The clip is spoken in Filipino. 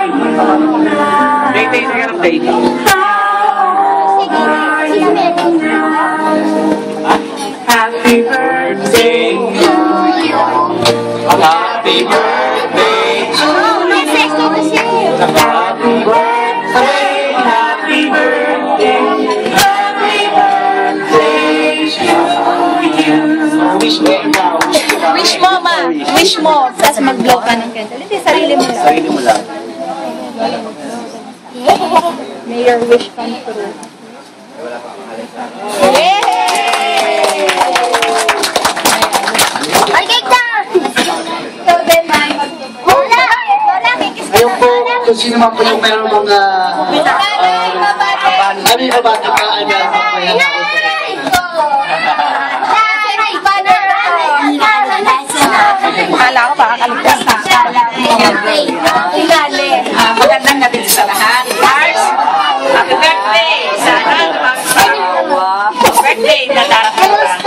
Happy birthday to you. Happy birthday to you. Happy birthday, happy birthday, happy birthday to you. Wish mo ikaw. Wish mo, ma. Wish mo. Tapos mag-blow ka ng candle. Hindi, sarili mo lang. Sarili mo lang. May your wish come true. Ayun po, kung sino man po yung meron mga kami kabata ka, ay meron po kayo na Kala ko baka kaligtas na. Magandang gabi sa lahat. Mars, happy birthday! Sana birthday na darating.